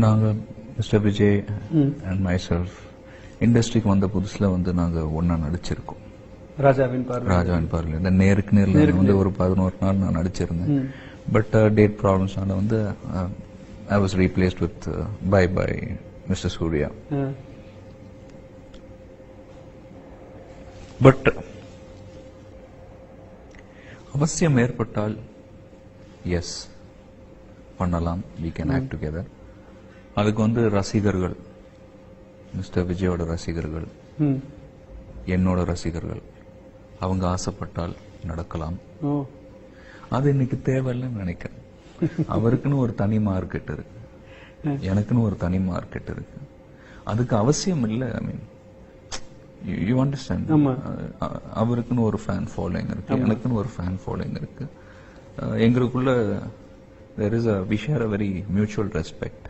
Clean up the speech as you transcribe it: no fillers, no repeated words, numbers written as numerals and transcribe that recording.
நாங்கள் mister Vijay and myself இண்டஸ்ட்ரிக்கு வந்த புதுசில் வந்து நாங்கள் ஒன்றா நடிச்சிருக்கோம். ராஜாவின் பார்வையில் இந்த நேருக்கு நேரில் வந்து ஒரு 11 நாள் நான் நடிச்சிருந்தேன். பட் டேட் ப்ராப்ளம்ஸ்னால வந்து I was replaced with by mister Surya. But அவசியம் ஏற்பட்டால் எஸ் பண்ணலாம், we can act together. அதுக்கு வந்து ரசிகர்கள், மிஸ்டர் விஜயோட ரசிகர்கள், என்னோட ரசிகர்கள், அவங்க ஆசைப்பட்டால் நடக்கலாம். அது இன்னைக்கு தேவையில்லைன்னு நினைக்கிறேன். அவருக்குன்னு ஒரு தனி மார்க்கெட் இருக்கு, எனக்குன்னு ஒரு தனி மார்க்கெட் இருக்கு. அதுக்கு அவசியம் இல்லை. ஐ மீன் யூ அண்டர்ஸ்டாண்ட். அவருக்குன்னு ஒரு ஃபேன் ஃபாலோயிங் இருக்கு, எனக்குன்னு ஒரு ஃபேன் ஃபாலோயிங் இருக்கு. எங்களுக்குள்ள there is we share a very mutual respect.